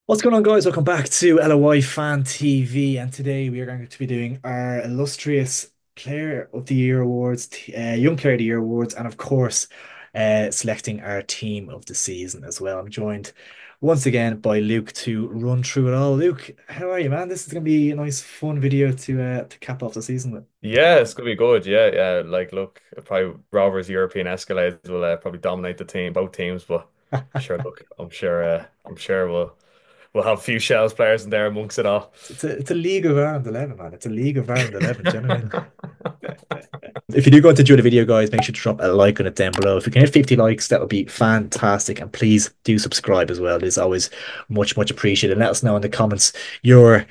What's going on, guys? Welcome back to LOI Fan TV, and today we are going to be doing our illustrious Player of the Year awards, Young Player of the Year awards, and of course, selecting our team of the season as well. I'm joined once again by Luke to run through it all. Luke, how are you, man? This is going to be a nice, fun video to cap off the season with. Yeah, it's gonna be good. Yeah, yeah. Look, probably Rovers European Escalades will probably dominate the team, both teams. But sure, look, I'm sure we'll have a few shells players in there amongst it all. It's a league of Ireland 11, man. It's a league of Ireland 11. Do you know what I mean? If you do go to enjoy the video, guys, make sure to drop a like on it down below. If we can hit 50 likes, that would be fantastic. And please do subscribe as well. It's always much appreciated. And let us know in the comments your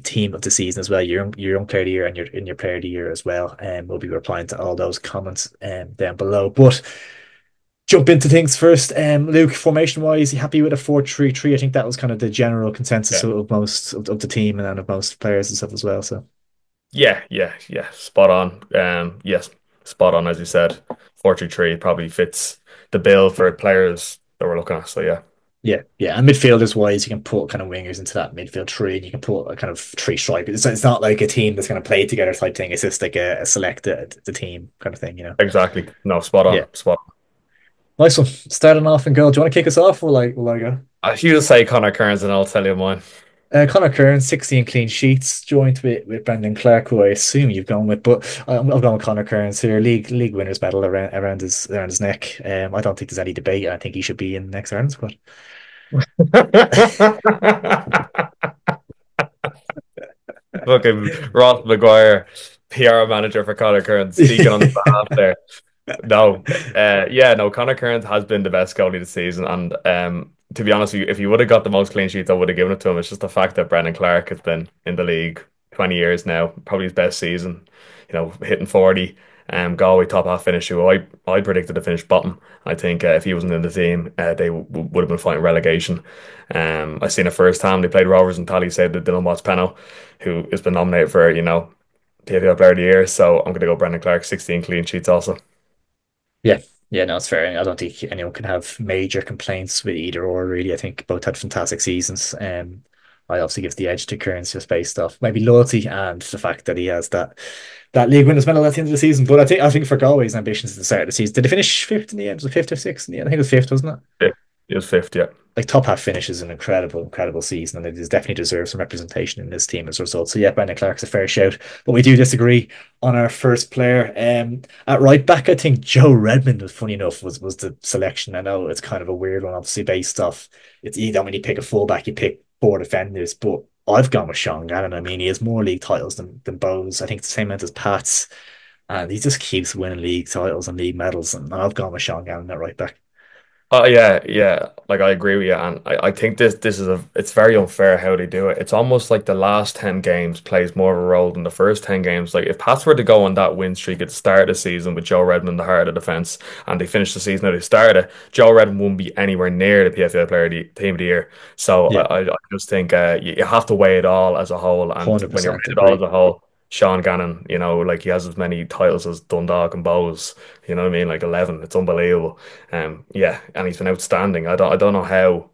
team of the season as well, your young player of the year and your player of the year as well. And we'll be replying to all those comments down below. But jump into things first. Luke, formation wise, you happy with a 4-3-3? I think that was kind of the general consensus Yeah, of most of the team and of most players and stuff as well. So yeah. Spot on. Yes, spot on. As you said, 4-3-3 probably fits the bill for players that we're looking at. So yeah, yeah. And midfielders wise, you can put kind of wingers into that midfield three, and you can put a kind of three strikers. It's not like a team that's going to play together type thing. It's just like a select the team kind of thing, you know. exactly. No, spot Yeah, on, spot on. nice one. Starting off and goal. Do you want to kick us off, or will I go? If you just say Connor Kearns, and I'll tell you mine. Connor Kern, 16 clean sheets, joined with Brendan Clark, who I assume you've gone with, but I'm going with Connor Kearns here. League winners medal around his neck. I don't think there's any debate. I think he should be in the next Ireland squad. Fucking Ross McGuire, PR manager for Connor Kearns, speaking on his behalf there. No, yeah, no, Connor Kearns has been the best goalie this season, and to be honest with you, if you would have got the most clean sheets, I would have given it to him. It's just the fact that Brendan Clark has been in the league 20 years now, probably his best season, hitting 40. Galway top half finish, who I predicted to finish bottom. I think if he wasn't in the team, they would have been fighting relegation. I seen it firsthand. They played Rovers and Tally said that Dylan Watts Peno, who has been nominated for, PFL Player of the Year. So I'm going to go Brendan Clark, 16 clean sheets also. Yeah, yeah, no, it's fair. I don't think anyone can have major complaints with either or really. I think both had fantastic seasons. I obviously give the edge to Kearns just based off maybe loyalty and the fact that he has that league winners medal at the end of the season. But I think for Galway's ambitions at the start of the season, did they finish fifth in the end? Was it fifth or sixth in the end? I think it was fifth, wasn't it? Fifth. He was fifth, yeah. Like top half finish is an incredible season, and it is definitely deserves some representation in this team as a result. So yeah, Brendan Clark's a fair shout, but we do disagree on our first player. At right back, I think Joe Redmond was funny enough was the selection. I know it's kind of a weird one, obviously based off it's you don't when you pick a fullback, you pick four defenders, but I've gone with Sean Gannon. I mean, he has more league titles than Bowes. I think it's the same amount as Pat's, and he just keeps winning league titles and league medals. And I've gone with Sean Gannon at right back. Oh yeah. Like I agree with you, and I think this is it's very unfair how they do it. It's almost like the last 10 games plays more of a role than the first 10 games. Like if Pats were to go on that win streak at the start of the season with Joe Redmond the heart of the defense, and they finished the season how they started, Joe Redmond wouldn't be anywhere near the PFL Player of the Team of the Year. So Yeah, I just think you have to weigh it all as a whole, and when you weigh 100% it all as agree. a whole. Sean Gannon, like he has as many titles as Dundalk and Bowes, you know what I mean? Like 11. It's unbelievable. Yeah, and he's been outstanding. I don't know how,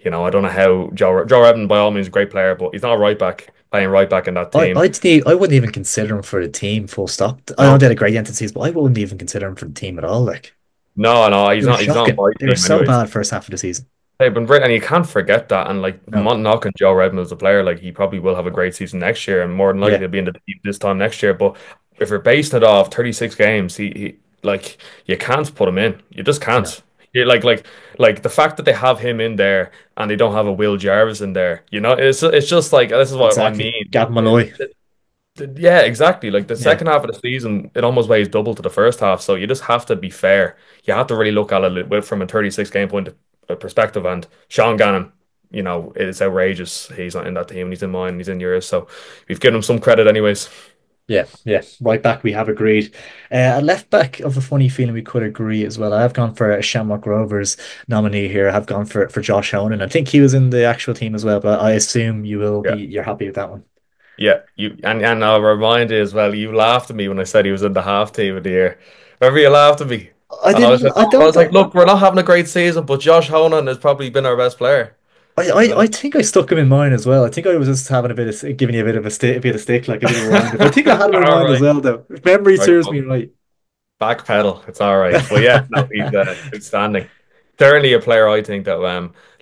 I don't know how Joe Redden by all means a great player, but he's not right back playing right back in that team. I wouldn't even consider him for the team, full stop. I know No, they had a great entities, but I wouldn't even consider him for the team at all. Like no, they were he's not on shocking. my They were team so anyways. bad first half of the season. They've been great, and you can't forget that. And like, I'm No. not knocking Joe Redmond as a player. Like, he probably will have a great season next year, and more than likely Yeah, he'll be in the team this time next year. But if you're basing it off 36 games, he like you can't put him in. You just no. can't. You like the fact that they have him in there and they don't have a Will Jarvis in there. It's just like this is what I Exactly. mean. Gavin Malloy. Yeah, exactly. Like the Yeah. second half of the season, it almost weighs double to the first half. So you just have to be fair. You have to really look at it from a 36 game point perspective. And Sean Gannon, it's outrageous. He's not in that team. He's in mine. He's in yours. So we've given him some credit, anyways. Yeah. Right back, we have agreed. At left back, of a funny feeling we could agree as well. I have gone for a Shamrock Rovers nominee here. I have gone for Josh Honan. I think he was in the actual team as well, but I assume Yeah, you're happy with that one. yeah. And I'll remind you as well. You laughed at me when I said he was in the half team of the year. Remember, you laughed at me, I and I was didn't. like, I I don't. was like, look, we're not having a great season, but Josh Honan has probably been our best player. I think I stuck him in mine as well. I think I was just having a bit of giving you a bit of a bit of stick, like a bit of a reminder. But I think I had him in All mind as right. well, though. If memory Right. serves me Well, right. backpedal. It's all right. But yeah, no, he's outstanding. Certainly a player I think that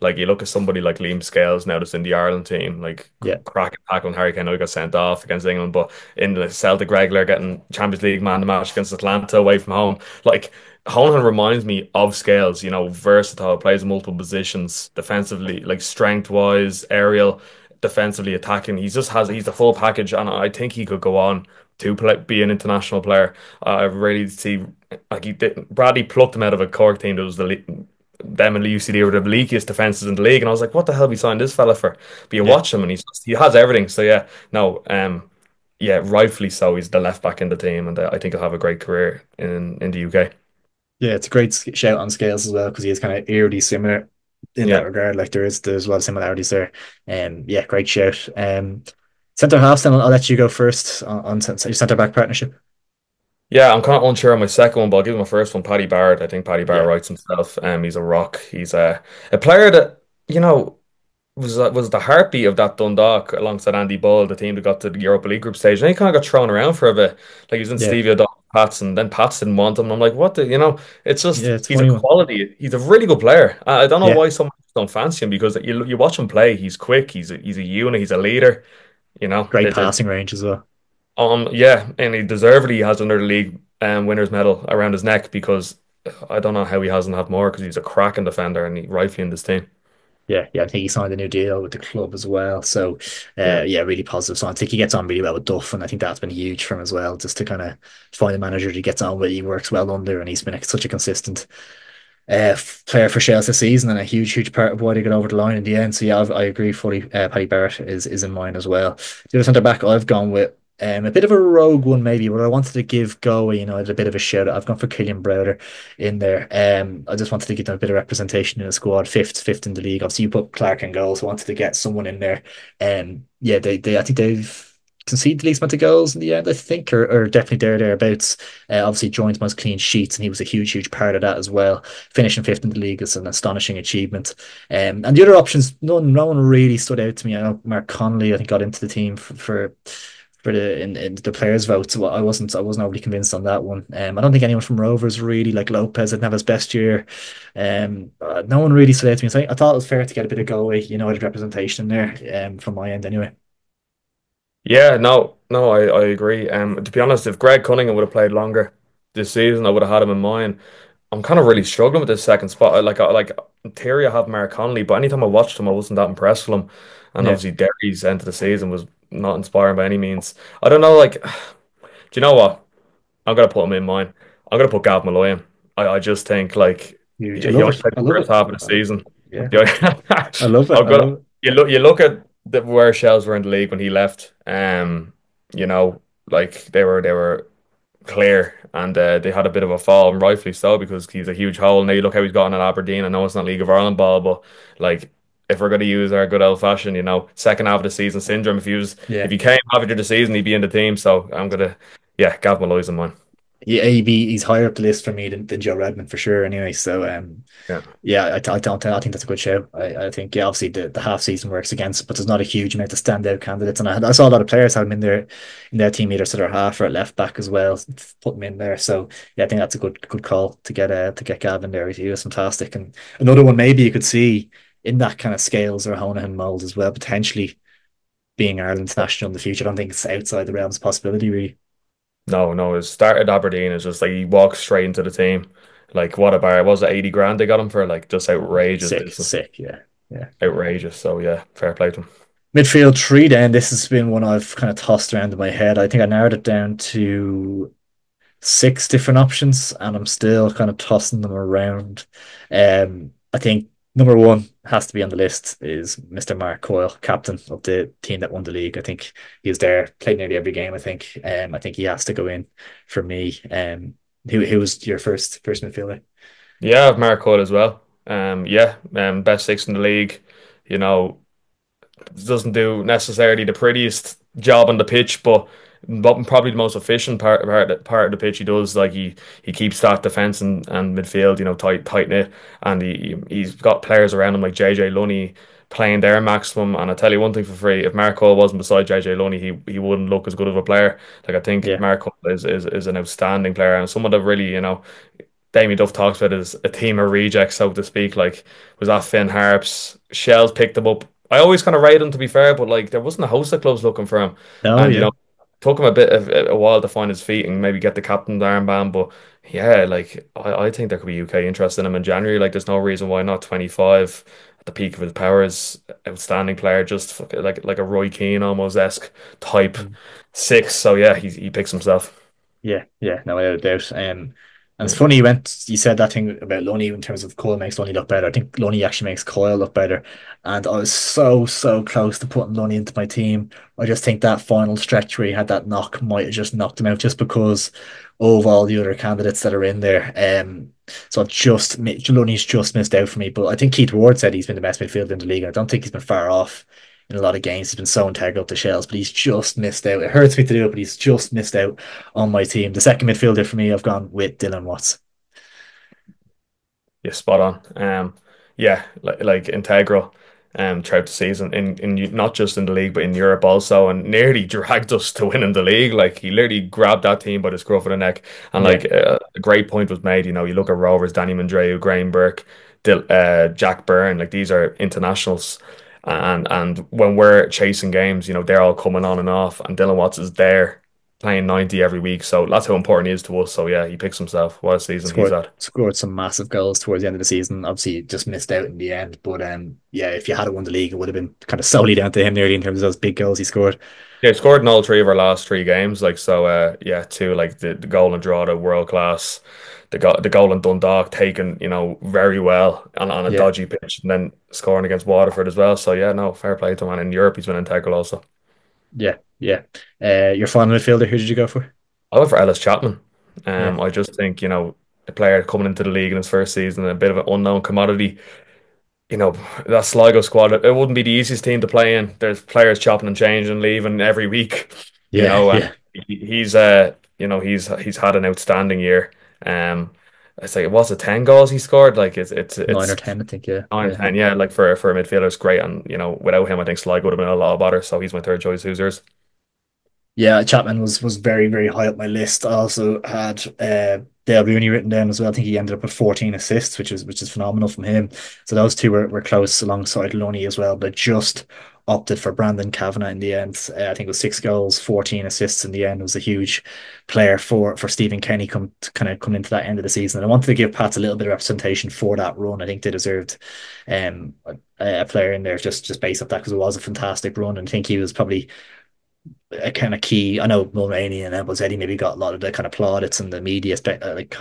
like you look at somebody like Liam Scales now that's in the Ireland team, like Yeah, cracking tackle Harry Kane. I know he got sent off against England, but in the Celtic regular getting Champions League man of the match against Atlanta away from home. Like Honan reminds me of Scales, versatile, plays in multiple positions, defensively, like strength wise, aerial, defensively attacking. He's the full package, and I think he could go on to be an international player. I really see like he did. Bradley plucked him out of a Cork team that was them and the UCD were the leakiest defenses in the league, and I was like, what the hell we signed this fella for? But you yeah. watch him, and he has everything. So yeah, no, yeah, rightfully so. He's the left back in the team, and I think he'll have a great career in the UK. Yeah, it's a great shout on Scales as well because he is kind of eerily similar in that Yeah. regard. Like there's a lot of similarities there. Yeah, great shout. Centre halves, then I'll let you go first on your centre back partnership. Yeah, I'm kind of unsure on my second one, but I'll give him my first one, Paddy Barrett. I think Paddy Barrett Yeah, writes himself. He's a rock. He's a player that, you know, was the heartbeat of that Dundalk alongside Andy Bull, the team that got to the Europa League group stage. And he kind of got thrown around for a bit. Like he was in yeah, Stevie O'Donnell, Pats, and then Pats didn't want him. And I'm like, what the, it's just yeah. It's a he's a funny one. quality. He's a really good player. I don't know Yeah, why some don't fancy him because you watch him play. He's quick. He's a unit. He's a leader. You know, great passing range as well. yeah, and he deservedly has another league winners medal around his neck because I don't know how he hasn't had more because he's a cracking defender and he rightfully in this team. Yeah. I think he signed a new deal with the club as well. So, Yeah. yeah, really positive. So I think he gets on really well with Duff, and I think that's been huge for him as well. Just to kind of find a manager that he gets on with, he works well under, and he's been such a consistent player for Chelsea this season, and a huge part of why they got over the line in the end. So yeah, I agree fully. Paddy Barrett is in mine as well. The other centre back I've gone with. A bit of a rogue one maybe, but I wanted to give Galway United a bit of a shout out. I've gone for Killian Browder in there. I just wanted to give them a bit of representation in the squad, fifth in the league. Obviously, you put Clark in goals, so I wanted to get someone in there. Yeah, I think they've conceded the least amount of goals in the end, I think, or definitely thereabouts. Obviously, joined most clean sheets, and he was a huge part of that as well. Finishing fifth in the league is an astonishing achievement. And the other options, no one really stood out to me. I know Mark Connolly, I think, got into the team for the in the players' vote. So I wasn't overly convinced on that one. I don't think anyone from Rovers really like Lopez didn't have his best year. No one really stood out to me. So I thought it was fair to get a bit of Galway United representation there. From my end anyway. Yeah, no, I agree. To be honest, if Greg Cunningham would have played longer this season, I would have had him in mind. I'm kind of really struggling with this second spot. Like in theory, I have Mark Connolly, but anytime I watched him, I wasn't that impressed with him. And Yeah, obviously, Derry's end of the season was not inspiring by any means. I don't know, like, do you know what? I'm gonna put him in mine. I'm gonna put Gav Malloy in. I just think like huge. I he love only it. played I the love first it. half of the season. Yeah, Yeah. I love it. I'm I gonna love it. you look at where Shells were in the league when he left. You know, like they were clear and they had a bit of a fall, and rightfully so because he's a huge hole. Now you look how he's gotten at Aberdeen. I know it's not League of Ireland ball, but like if we're going to use our good old fashioned, second half of the season syndrome, if Yeah. he came after the season, he'd be in the team. So yeah, Gav Malloy's in mine. Yeah, he's higher up the list for me than Joe Redmond for sure. Anyway, so Yeah. yeah, I think that's a good show. I think yeah, obviously the half season works against, it, but there's not a huge amount of standout candidates, and I saw a lot of players have him in their team either center half or at left back as well, put him in there. So yeah, I think that's a good call to get Gavin there. He was fantastic, and another one maybe you could see in that kind of Scales or Honohan mold as well, potentially being Ireland's national in the future. I don't think it's outside the realms of possibility really. No, no, his start at Aberdeen is just like he walks straight into the team. Like what a bar. Was it 80 grand they got him for? Like just outrageous business. Sick, yeah. Yeah. Outrageous. So yeah, fair play to him. Midfield three, then this has been one I've kind of tossed around in my head. I think I narrowed it down to six different options, and I'm still kind of tossing them around. I think number one has to be on the list is Mr. Mark Coyle, captain of the team that won the league. I think he was there, played nearly every game. I think he has to go in for me. Who was your first midfielder? Yeah, I've Mark Hood as well. Yeah, best six in the league. You know, doesn't do necessarily the prettiest job on the pitch, but probably the most efficient part of the pitch he does. Like he keeps that defense and midfield, tight knit, and he's got players around him like JJ Lunny. playing their maximum. And I tell you one thing for free: if Mark Cole wasn't beside JJ Luney, he wouldn't look as good of a player. Like I think Yeah. Mark Cole is an outstanding player and someone that really, Damien Duff talks about it as a team of rejects, so to speak. Like, was that Finn Harps? Shells picked him up. I always kind of rate him to be fair, but like there wasn't a host of clubs looking for him, No, and yeah. took him a while to find his feet and maybe get the captain's armband. But yeah, like I think there could be UK interest in him in January. Like, there's no reason why not. 25 at the peak of his powers, outstanding player, just like a Roy Keane almost esque type Mm. 6. So yeah, he picks himself. Yeah, yeah, no without a doubt. And it's Yeah. funny you said that thing about Loney in terms of Coyle makes Loney look better. I think Loney actually makes Coyle look better. And I was so close to putting Loney into my team. I just think that final stretch where he had that knock might have just knocked him out just because of all the other candidates that are in there. So Loney's just missed out for me. But I think Keith Ward said he's been the best midfielder in the league. And I don't think he's been far off in a lot of games. He's been so integral to Shells, but he's just missed out. It hurts me to do it, but he's just missed out on my team. The second midfielder for me, I've gone with Dylan Watts. Yeah, spot on. Yeah, like integral throughout the season not just in the league but in Europe also, and nearly dragged us to winning the league. Like he literally grabbed that team by the scruff of the neck, and Yeah, like a great point was made. You look at Rovers, Danny Mandreu, Graham Burke, Jack Byrne. Like these are internationals, and when we're chasing games, they're all coming on and off, and Dylan Watts is there playing 90 every week. So that's how important he is to us. So yeah, he picks himself. What a season he's scored had. scored some massive goals towards the end of the season. Obviously, just missed out in the end, but yeah, if you had won the league, it would have been kind of solely down to him nearly in terms of those big goals he scored. Yeah, scored in all three of our last three games. Like so, yeah, too. Like the goal in Drogheda, world class. The goal in Dundalk, taken very well on a Yeah, dodgy pitch, and then scoring against Waterford as well. So yeah, no, fair play to him. And in Europe, he's been integral also. yeah, yeah. Your final midfielder, who did you go for? I went for Ellis Chapman. Yeah, I just think a player coming into the league in his first season, a bit of an unknown commodity. That Sligo squad, it wouldn't be the easiest team to play in. There's players chopping and changing, leaving every week, yeah, and yeah. he's had an outstanding year. Um, it's like, was it 10 goals he scored? Like Nine or it's 10, I think. Yeah, nine, yeah. 10, yeah, like for a midfielder, it's great. And without him, I think Sligo would have been a lot better. So he's my third choice. Who's yours? Yeah, Chapman was very high up my list. I also had Dale Rooney written down as well. I think he ended up with 14 assists, which is phenomenal from him. So those two were close alongside Loney as well, but just opted for Brandon Kavanagh in the end. I think it was 6 goals, 14 assists in the end. It was a huge player for Stephen Kenny come into that end of the season. And I wanted to give Pats a little bit of representation for that run. I think they deserved a player in there just based off that because it was a fantastic run. And I think he was probably a kind of key. I know Mulroney and Edwards Eddie maybe got a lot of the kind of plaudits and the media, like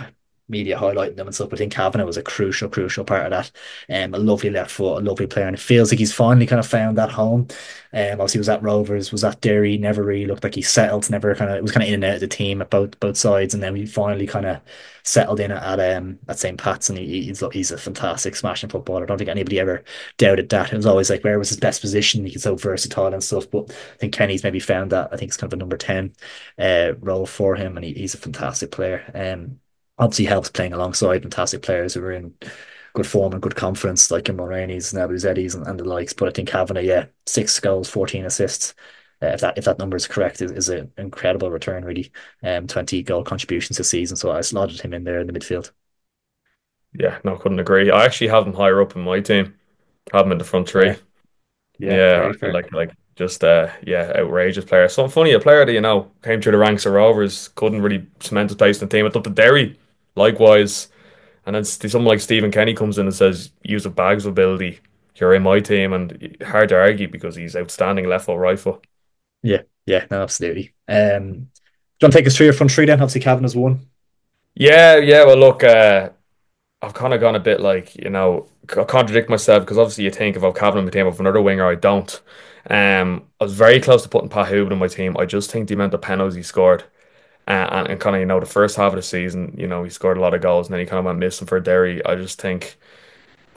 media highlighting them and stuff. But I think Kavanagh was a crucial part of that. A lovely left foot, a lovely player, and it feels like he's finally kind of found that home. Obviously, was at Rovers, was at Derry, never really looked like he settled. Never kind of it was kind of in and out of the team at both sides, and then we finally kind of settled in at St. Pat's, and he's a fantastic smashing footballer. I don't think anybody ever doubted that. It was always like where was his best position? He's so versatile and stuff, but I think Kenny's maybe found that. I think it's kind of a number 10 role for him, and he's a fantastic player. Obviously helps playing alongside fantastic players who are in good form and good confidence, like in Mulroney's, Nebby's, Eddie's, and the likes. But I think Kavanagh, yeah, 6 goals, 14 assists. If that number is correct, is an incredible return, really. 20 goal contributions this season, so I slotted him in there in the midfield. Yeah, no, couldn't agree. I actually have him higher up in my team. Have him in the front three. Fair, yeah, Yeah, very fair. like just yeah, outrageous player. So funny, a player that came through the ranks of Rovers, couldn't really cement his place in the team. It's up to Derry, likewise. And then someone like Stephen Kenny comes in and says, "Use of bags of ability, you're in my team," and hard to argue because he's outstanding left foot, right foot. Yeah, yeah, no, absolutely. Do you want to take us through your front three then? Obviously, Kavanagh's one. Yeah, yeah. Well, look, I've kind of gone a bit like, I contradict myself because obviously you think if I've Cavan on my team, if another winger, I don't. I was very close to putting Pat Hooban in my team. I just think the amount of penalties he scored and kind of, the first half of the season, he scored a lot of goals and then he kind of went missing for Derry. I just think,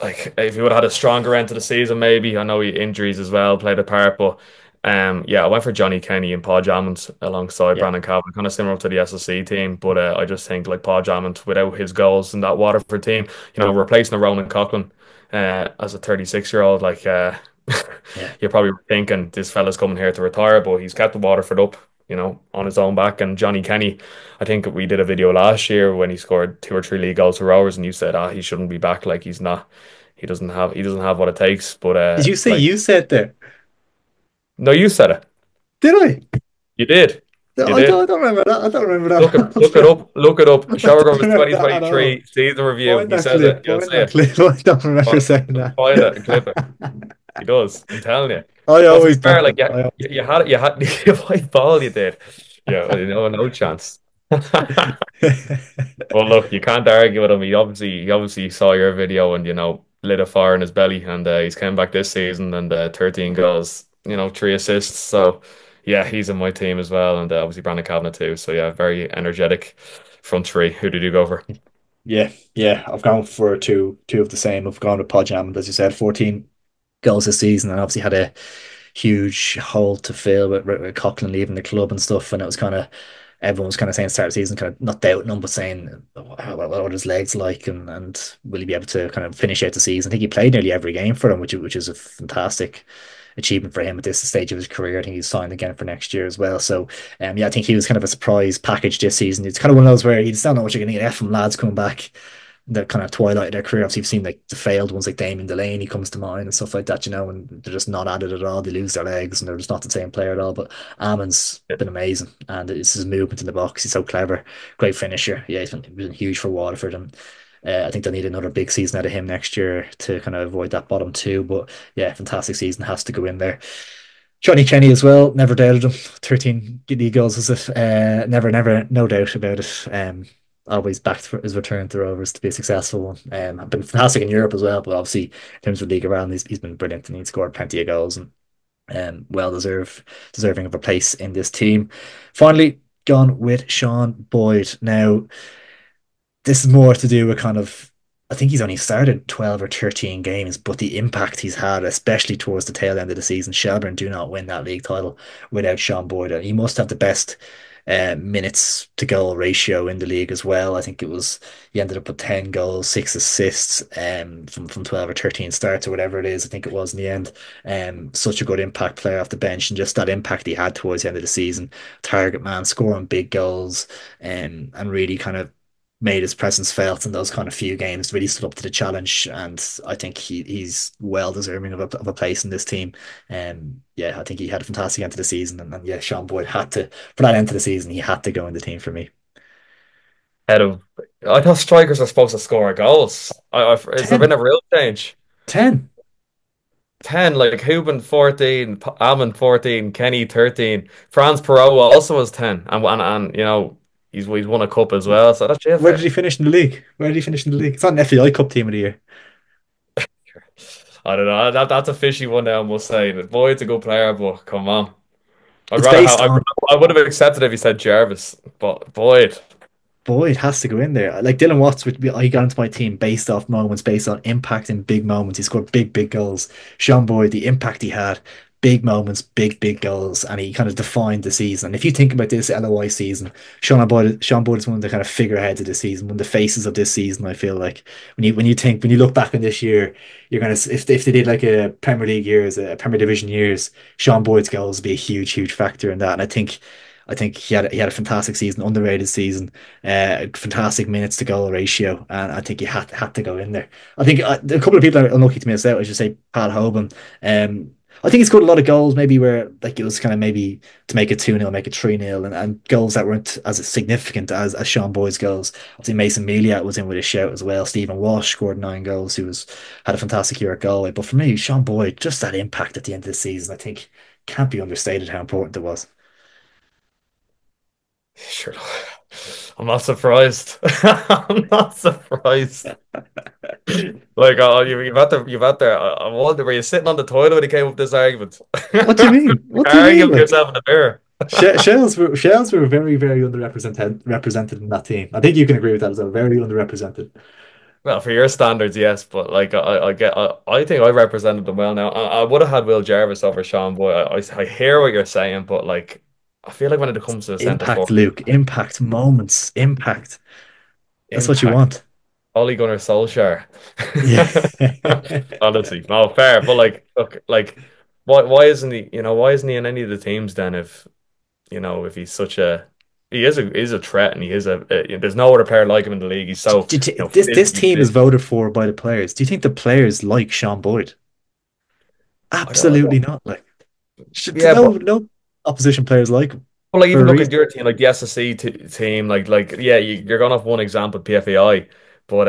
like, if he would have had a stronger end to the season, maybe. I know he injuries as well played a part, but yeah, I went for Johnny Kenny and Paul Jammond alongside Yeah, Brandon Cavan, kind of similar to the SSC team. But I just think like Paul Jammond, without his goals in that Waterford team, replacing a Ronan Coughlin as a 36-year-old, like Yeah. You're probably thinking this fella's coming here to retire, but he's kept the Waterford up, on his own back. And Johnny Kenny, I think we did a video last year when he scored two or three league goals for Rovers, and you said, he shouldn't be back. Like he's not, he doesn't have what it takes. But Did you say like, you said there? no, you said it. Did I? You did. You I did. don't remember that. I don't remember Look it, that. look it up. Look it up. I don't Showergrove was remember that at all. 2023 season review. Find He that says it. clip. You'll Find see that it. clip. I don't remember Fi- saying that. Find it and clip it. He does. I'm telling you. I But to be always fair, done like them. I always you had you white ball. You did. Yeah, no chance. Well, look, you can't argue with him. He obviously saw your video and lit a fire in his belly, and he's came back this season and 13 goals, three assists. So yeah, he's in my team as well, and obviously Brandon Kavanagh too. So yeah, very energetic front three. Who did you go for? Yeah, yeah. I've gone for two of the same. I've gone with Podjam, as you said, 14 goals this season, and obviously had a huge hole to fill with Coughlin leaving the club and stuff. And it was kind of everyone was kind of saying start of the season, kind of not doubting him, but saying what are his legs like, and will he be able to kind of finish out the season? I think he played nearly every game for them, which is a fantastic achievement for him at this stage of his career. I think he's signed again for next year as well. So yeah, I think he was kind of a surprise package this season. It's kind of one of those where you just don't know what you're going to get from lads coming back the kind of twilight of their career. Obviously, you've seen like the failed ones like Damien Delaney comes to mind and stuff like that, and they're just not at it at all. They lose their legs and they're just not the same player at all. But Ammon's been amazing, and it's his movement in the box. He's so clever, great finisher. Yeah, he's been huge for Waterford, and I think they'll need another big season out of him next year to kind of avoid that bottom two. But yeah, fantastic season has to go in there. Johnny Kenny as well, never doubted him. 13 league goals as if never, no doubt about it. Always backed for his return to Rovers to be a successful one. Been fantastic in Europe as well, but obviously in terms of league around, he's been brilliant and he's scored plenty of goals and well deserving of a place in this team. Finally, gone with Sean Boyd. Now, this is more to do with kind of I think he's only started 12 or 13 games, but the impact he's had, especially towards the tail end of the season, Shelbourne do not win that league title without Sean Boyd. He must have the best minutes to goal ratio in the league as well. I think he ended up with 10 goals, 6 assists from 12 or 13 starts or whatever it is. I think it was in the end. Such a good impact player off the bench, and just that impact he had towards the end of the season. Target man, scoring big goals, and really kind of made his presence felt in those kind of few games, really stood up to the challenge. And I think he's well deserving of a place in this team. Yeah, I think he had a fantastic end to the season. And yeah, Sean Boyd had to, for that end to the season, he had to go in the team for me. Head of, I thought strikers are supposed to score goals. Has there been 10, a real change? 10. 10, like Hubin 14, Almond 14, Kenny 13. Franz Perot also has 10. And he's won a cup as well. So that's it. Where did he finish in the league? Where did he finish in the league? It's not an FAI Cup team of the year. I don't know. That's a fishy one now, I must say. Boyd's a good player, but come on. I'd It's rather have, based I, on I would have accepted if he said Jarvis, but Boyd. Boyd has to go in there. Like Dylan Watts would be, he got into my team based off moments, based on impact in big moments. He scored big goals. Sean Boyd, the impact he had, big moments, big goals, and he kind of defined the season. And if you think about this LOI season, Sean Boyd is one of the kind of figureheads of the season, one of the faces of this season. I feel like when you look back on this year, you're gonna if they did like a Premier League years, a Premier Division years, Sean Boyd's goals would be a huge factor in that. And I think he had a fantastic season, underrated season, fantastic minutes to goal ratio, and I think he had to go in there. I think a couple of people are unlucky to miss out. I should say Pat Hoban. I think he scored a lot of goals, maybe where like it was kind of maybe to make it 2-0, make it 3-0, and goals that weren't as significant as Sean Boyd's goals. Obviously, Mason Melia was in with a shout as well. Stephen Walsh scored 9 goals, who was had a fantastic year at Galway. But for me, Sean Boyd, just that impact at the end of the season, I think can't be understated how important it was. Sure. I'm not surprised. I'm not surprised. Like, you've had there. I wonder, were you sitting on the toilet when he came up with this argument? What do you mean? What do you mean? Arguing with Like yourself in the mirror. Shells were very underrepresented in that team. I think you can agree with that as well. Very underrepresented. Well, for your standards, yes, but like I think I represented them well. Now, I would have had Will Jarvis over Sean Boy. I hear what you're saying, but like I feel like when it comes to the centre Impact, forward, Luke. Impact moments. Impact. That's what you impact. want. Ole Gunnar Solskjaer. Yeah. Honestly, no fair, but like, look, like, why isn't he? Why isn't he in any of the teams then? If he's such a he is a threat, and he is there's no other player like him in the league. He's so This physically team is fit. voted for by the players. Do you think the players like Sean Boyd? I Absolutely don't, not. Like, yeah, no opposition players like him but like for even a look at reason. your team, like the SSC team, like yeah, you're going off one example, PFAI, but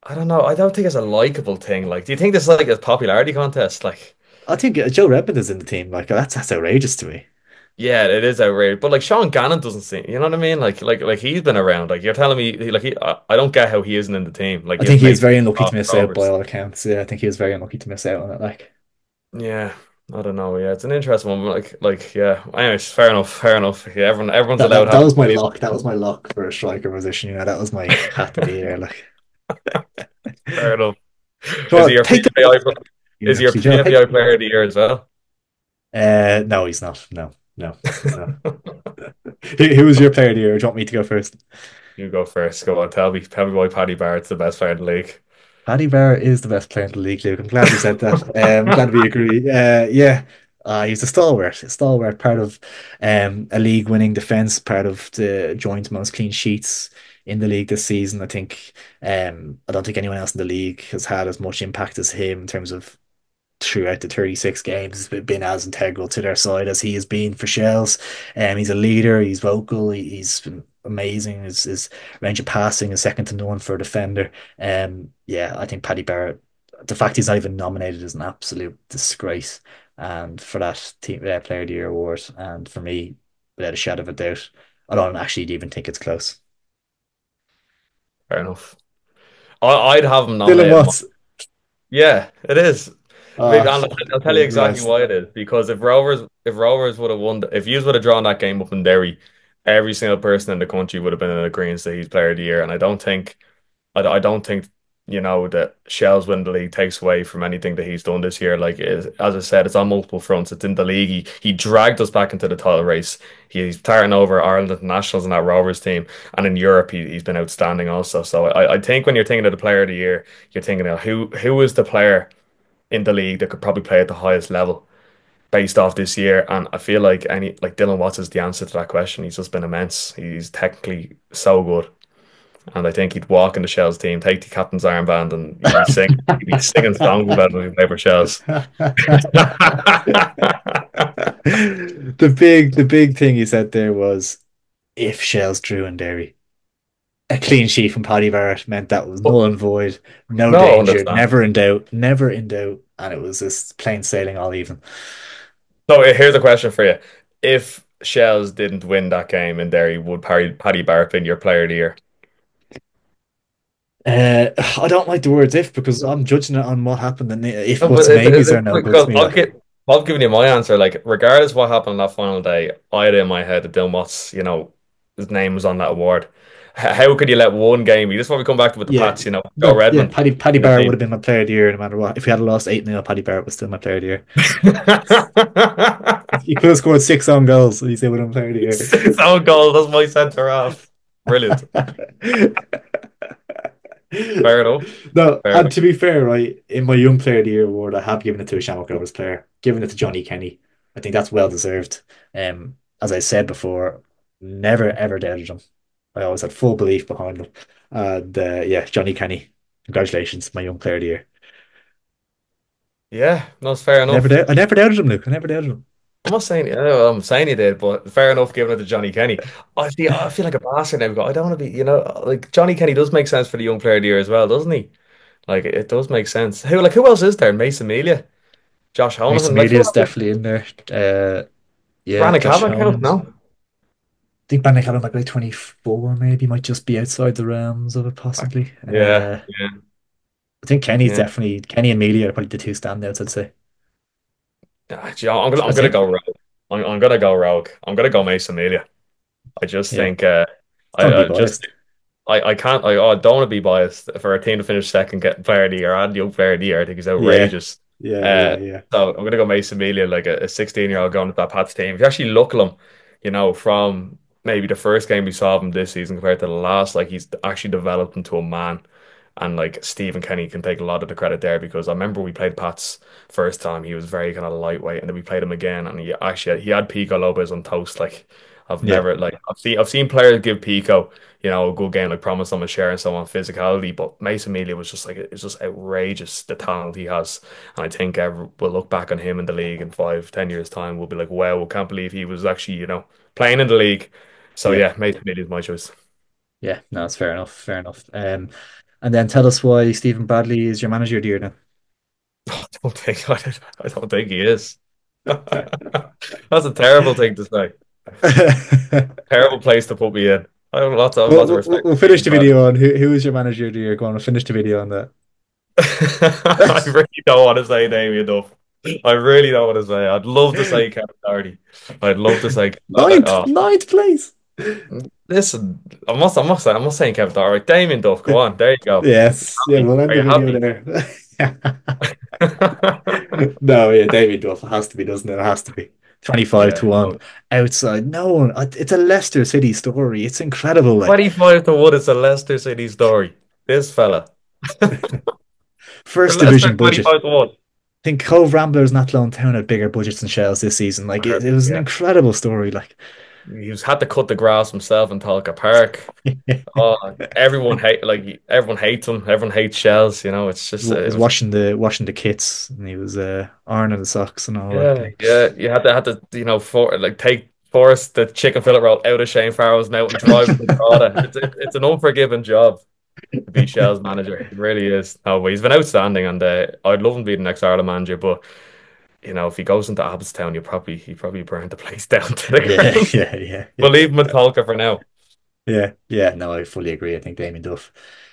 I don't know. I don't think it's a likable thing. Like, do you think this is like a popularity contest? Like, I think Joe Redmond is in the team. Like, that's outrageous to me. yeah, it is outrageous. But like Sean Gannon doesn't seem, you know what I mean? Like he's been around. Like you're telling me, I don't get how he isn't in the team. Like I you have think he was mates very unlucky off to miss out by Rovers. all accounts. Yeah, I think he was very unlucky to miss out on it. Like Yeah, I don't know. Yeah, it's an interesting one. Yeah. Anyways, fair enough. Fair enough. Yeah, everyone's that, allowed that to that have was my an luck. That was my luck for a striker position. That was my hat of the year. Like, fair enough. come Is he on, your take the PFAI? Is he your actually, Joe. Take. PFAI player of the year as well? No, he's not. No, no, no. Who was your player of the year? Do you want me to go first? You go first. Go on. Tell me why Paddy Barrett's the best player in the league. Paddy Barrett is the best player in the league, Luke. I'm glad you said that. I'm glad we agree. Yeah, he's a stalwart, part of a league-winning defense, part of the joint most clean sheets in the league this season. I don't think anyone else in the league has had as much impact as him in terms of throughout the 36 games been as integral to their side as he has been for Shells. He's a leader, he's vocal, he's been amazing. His range of passing is second to none for a defender. Yeah, I think Paddy Barrett, the fact he's not even nominated is an absolute disgrace. And for that team player of the year award, and for me, without a shadow of a doubt, I don't actually even think it's close. Fair enough. I'd have him Dylan nominated. Watts. Yeah, it is. Oh, I'll tell you you're exactly blessed. why it is. Because if Rovers would have won, if you would have drawn that game up in Derry, every single person in the country would have been in agreement that he's player of the year. And I don't think that Shell's win the league takes away from anything that he's done this year. Like as I said, it's on multiple fronts. It's in the league. He dragged us back into the title race. He's starting over Ireland internationals in that Rovers team, and in Europe he's been outstanding also. So I think when you're thinking of the player of the year, you're thinking of who is the player in the league that could probably play at the highest level based off this year. And I feel like Dylan Watts is the answer to that question. He's just been immense. He's technically so good. And I think he'd walk in the Shells team, take the captain's armband, and he'd be singing songs about it when he played for Shells. The big thing you said there was if Shells drew in Derry. A clean sheet from Paddy Barrett meant that was null and void, no No, danger, understand. never in doubt, and it was just plain sailing all even. So here's a question for you. If Shells didn't win that game in Derry, would Paddy Barrett been your player of the year? I don't like the words if because I'm judging it on what happened and if No, but what's maybes or no buts because me like. I've given you my answer. Like, regardless of what happened on that final day, I had in my head that Dylan Watts, his name was on that award. How could you let one game be? This is what we come back to with the Yeah, Pats, Joe no, yeah, Redmond Paddy in the Barrett would have team. been my player of the year no matter what. If we had lost 8-0, Paddy Barrett was still my player of the year. He could have scored six own goals, so he's still would have been player of the Six own goals. That's my centre half. Brilliant. year. Fair enough. No, Fair and enough. to be fair, right, in my Young Player of the Year award, I have given it to a Shamrock Rovers player, given it to Johnny Kenny. I think that's well deserved. As I said before, never ever doubted him. I always had full belief behind him. And yeah, Johnny Kenny, congratulations, my Young Player of the Year. Yeah, no, it's fair Never enough. doubt, I never doubted him, Luke. I never doubted him. I'm not saying, I'm saying you did, but fair enough giving it to Johnny Kenny. I feel like a bastard now. I don't want to be, like Johnny Kenny does make sense for the young player of the year as well, doesn't he? Like it does make sense. Who else is there? Mason Amelia, Josh Mason Honahan. Like Media who is else is definitely in there. Yeah, Brandon Josh Cavan count? Holland. No. I think Bannick had him like 24, maybe might just be outside the realms of it, possibly. Yeah, yeah, I think Kenny's yeah. definitely Kenny and Media are probably the two standouts, I'd say. I'm gonna I I'm gonna think go rogue. I'm gonna go rogue. I'm gonna go Mason Amelia. I just yeah, think don't be I just biased. I can't I don't want to be biased for a team to finish second, get player of the year and young player of the year. I think he's Yeah, outrageous. yeah, yeah, Uh, yeah. so I'm gonna go Mason Amelia, like a 16-year-old going to that Pats team. If you actually look at him, from maybe the first game we saw of him this season compared to the last. Like he's actually developed into a man. And like Stephen Kenny can take a lot of the credit there because I remember we played Pat's first time. He was very kind of lightweight, and then we played him again, and he had Pico Lopez on toast. Like I've Yeah, never like I've seen players give Pico, a good game, like promise him a share and so on physicality, but Mason Mealy was just like it's just outrageous the talent he has, and I think we'll look back on him in the league in 5, 10 years time. We'll be like, wow, we can't believe he was actually playing in the league. So yeah, yeah, Mason Mealy is my choice. yeah. No, it's fair enough. Fair enough. And then tell us why Stephen Bradley is your manager of the year now. I don't think he is. That's a terrible thing to say. Terrible place to put me in. I have We'll, lots of we'll, respect we'll for finish Stephen the Bradley. video on who is your manager of the year. Go on, we'll finish the video on that. I really don't want to say Damien Duff. I really don't want to say. I'd love to say Kevin Doherty. I'd love to say. Ninth, Oh, ninth place. listen, I'm not saying Kevin Doherty. Damien Duff. Go on. There you go. Yes, yeah, we'll end Are the you video happy? there. No, yeah, David Duff. It has to be, doesn't it? It has to be. 25 Yeah. to 1 outside. No one. It's a Leicester City story. It's incredible. Like, 25 to 1 is a Leicester City story. This fella. For first Leicester, division budget. 25 to 1. I think Cove Ramblers and Athlone Town had bigger budgets than Shells this season. Like, it was an Yeah. incredible story. Like, He's had to cut the grass himself in Talca Park. Oh, everyone hates him. Everyone hates Shells. It's just it was was washing the kits and he was ironing the socks and all that. yeah, yeah. You had to for like take force the chicken fillet roll out of Shane Farrell's mouth and drive it to Drogheda. It's an unforgiving job to be Shell's manager. It really is. No, but he's been outstanding, and I'd love him to be the next Ireland manager. But if he goes into Abbottstown, he probably burn the place down to the Yeah, ground. yeah, yeah, We'll yeah. leave him in Talca for now. Yeah, yeah, no, I fully agree. I think Damien Duff.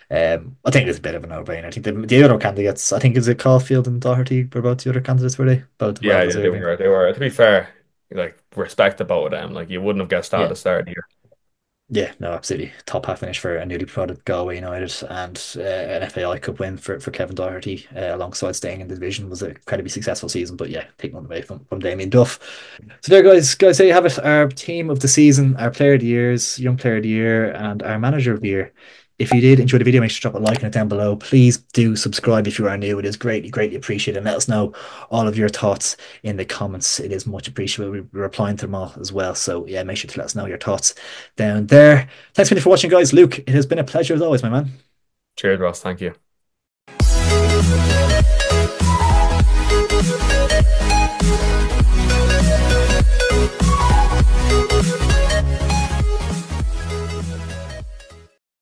I think it's a bit of a no-brainer. I think the other candidates, I think is it Caulfield and Doherty were both the other candidates, were they? Both well Yeah, yeah, they deserving. were. They were. To be fair, like respect the both of them. Like you wouldn't have guessed that at Yeah, the start of the year. yeah, no, absolutely. Top half finish for a newly promoted Galway United and an FAI Cup win for Kevin Doherty alongside staying in the division was a incredibly successful season. But yeah, take one away from Damien Duff. So there, guys, there you have it. Our team of the season, our player of the years, young player of the year, and our manager of the year. If you did enjoy the video, make sure to drop a like on it down below. Please do subscribe if you are new. It is greatly, greatly appreciated. And let us know all of your thoughts in the comments. It is much appreciated. We're replying to them all as well. So yeah, make sure to let us know your thoughts down there. Thanks for watching, guys. Luke, it has been a pleasure as always, my man. Cheers, Ross. Thank you.